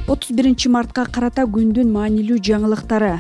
31 мартка карата күндүн маанилүү жаңылыктары.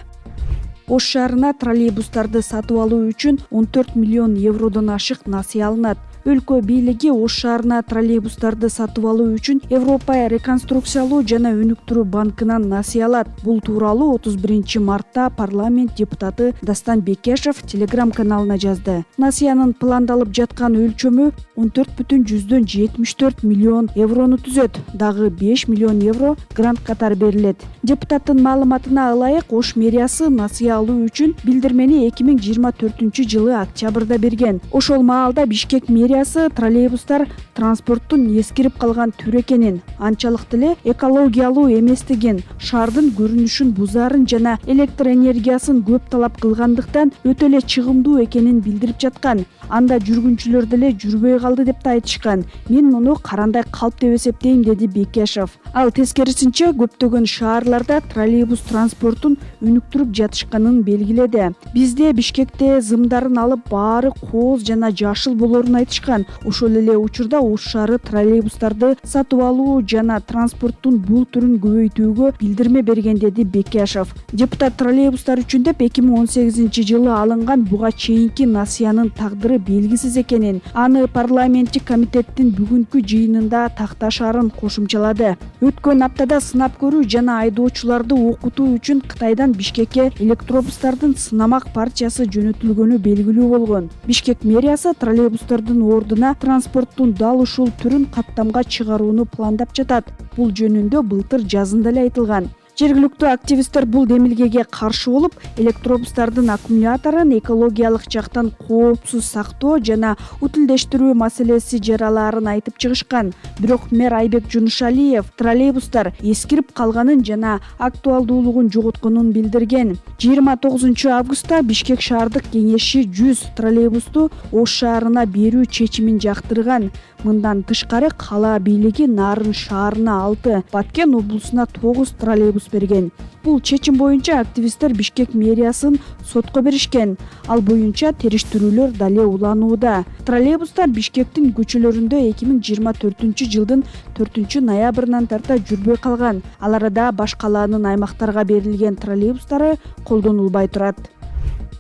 Ош шаарына троллейбустарды сатып алуу үчүн 14 миллион евродон ашык насыя алынат. Өлкө бийлиги Ош шаарына троллейбустарды сатып алуу үчүн Европа реконструкциялоо жана өнүктүрүү банкынан насыя алат. Бул тууралуу 31 мартта парламент депутаты Дастан Бекешев Telegram каналына жазды. Насыянын пландалып жаткан өлчөмү 14,74 миллион еврону түзөт. Дагы 5 миллион евро грант катары берилет. Депутаттын маалыматына ылайык, Ош мэриясы насыя алуу үчүн билдирмени 2024-жылы октябрда берген. Ошол маалда Бишкек мэриясы троллейбустар транспорттун эскирип калган түрү экенин, анчалык деле экологиялуу эместигин, шаардын көрүнүшүн бузаарын жана электр энергиясын көп талап кылгандыктан өтө эле чыгымдуу экенин билдирип жаткан. Анда жүргүнчүлөр деле жүрбөй калды деп да айтышкан. Мен муну карандай калп деп эсептейм, деди Бекешев. Ал тескерисинче көптөгөн шаарларда троллейбус транспортун өнүктүрүп жатышканын белгиледи. Бизде Бишкекте зымдарын алып баары кооз жана жашыл болоорун айтышкан. Ошол эле учурда Ош шаары троллейбустарды сатып алуу жана транспорттун бул түрүн көбөйтүүгө билдирме берген, деди Бекешев. Депутат троллейбустар үчүн деп 2018-жылы алынган буга чейинки насыянын тагдыры белгисиз экенин, аны парламенттик комитеттин бүгүнкү жыйынында такташаарын кошумчалады. Өткөн аптада сынап көрүү жана айдоочуларды окутуу үчүн Кытайдан Бишкекке электробустардын сынамак партиясы жөнөтүлгөнү белгилүү болгон. Бишкек мэриясы троллейбустардын ордуна транспорттун дал ушул түрүн каттамга чыгарууну пландап жатат. Бул жөнүндө былтыр жазында эле айтылган. Жергиликтүү активисттер бул демилгеге каршы болуп, электробустардын аккумуляторун экологиялык жактан коопсуз сактоо жана утилдештирүү маселеси жаралаарын айтып чыгышкан. Бирок мэр Айбек Жунушалиев троллейбустар эскирип калганын жана актуалдуулугун жоготконун билдирген. 29-августта Бишкек шаардык кеңеши 100 троллейбусту Ош шаарына берүү чечимин жактырган. Мындан тышкары кала бийлиги Нарын шаарына 6, Баткен облусуна 9 троллейбус берген. Бул чечим боюнча активисттер Бишкек мэриясын сотко беришкен. Ал боюнча териштирүүлөр дале уланууда. Троллейбустар Бишкектин көчөлөрүндө 2024-жылдын 4-ноябрынан тарта жүрбөй калган. Ал арада баш калаанын аймактарга берилген троллейбустары колдонулбай турат.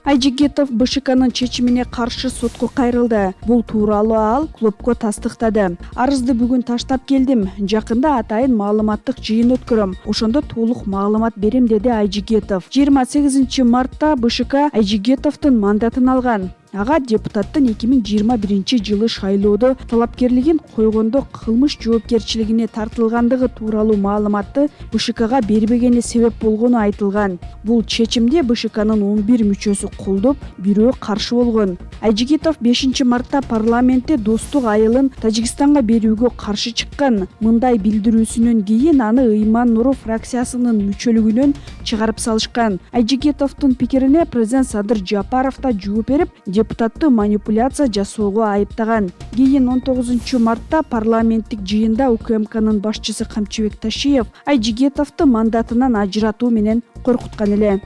Айжигитов БШКнын чечимине каршы сотко кайрылды. Бул тууралуу ал клубко тастыктады. Арызды бүгүн таштап келдим. Жакында атайын маалыматтык жыйын өткөрөм. Ошондо толук маалымат берем, деди Айжигитов. 28-мартта БШК Айжигитовдун мандатын алган. Ага депутаттын 2021-жылы шайлоодо талапкерлигин койгондо кылмыш жоопкерчилигине тартылгандыгы тууралуу маалыматты БШКга бербегени себеп болгону айтылган. Бул чечимди БШКнын 11 мүчөсү колдоп, бирөө каршы болгон. Айжигитов 5-мартта парламентте достук айылын Тажикстанга берүүгө каршы чыккан. Мындай билдирүүсүнөн кийин аны Ыйман Нуру фракциясынын мүчөлүгүнөн чыгарып салышкан. Айжигитовдун пикирине президент Садыр Жапаров да жооп берип, депутатты манипуляция жасоого айыптаган. Кийин 19-мартта парламенттик жыйында УКМКнын башчысы Камчыбек Ташиев Айжигитовду мандатынан ажыратуу менен коркуткан эле.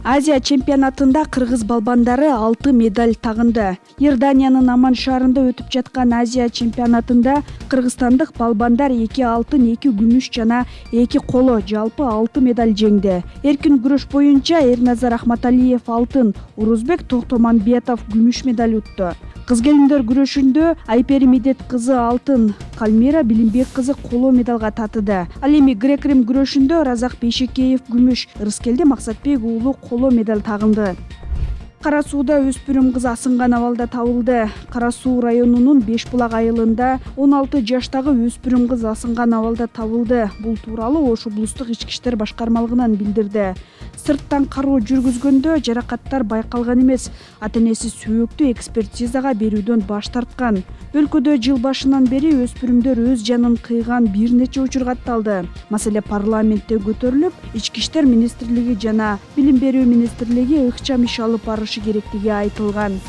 Азия чемпионатында кыргыз балбандары 6 медаль тагынды. Иорданиянын Аман шаарында өтүп жаткан Азия чемпионатында кыргызстандык балбандар 2 алтын, 2 күмүш жана 2 коло жалпы 6 медаль жеңди. Эркин күрөш боюнча Эрназар Ахматалиев алтын, Урузбек Токтомамбетов күмүш медаль утту. Кыз келиндер күрөшүндө Айпери Медет кызы алтын, Калмира Билимбек кызы коло медалга татыды. Ал эми грек-рим күрөшүндө Разак Бейшекеев күмүш, Рыскелди Максатбек уулу коло медаль тагынды. Кара сууда өспүрүм кыз асынган абалда табылды. Кара суу районунун Бешбулак айылында 16 жаштагы өспүрүм кыз асынган абалда табылды. Бул тууралуу Ош облустук ички иштер башкармалыгынан билдирди. Сырттан кароо жүргүзгөндө жаракаттар байкалган эмес. Ата-энеси сөөктү экспертизага берүүдөн баш тарткан. Өлкөдө жыл башынан бери өспүрүмдөр өз жанын кыйган бир нече учур катталды. Маселе парламентте көтөрүлүп, ички иштер министрлиги жана билим берүү министрлиги ыкчам иш алып барышы керектиги айтылган.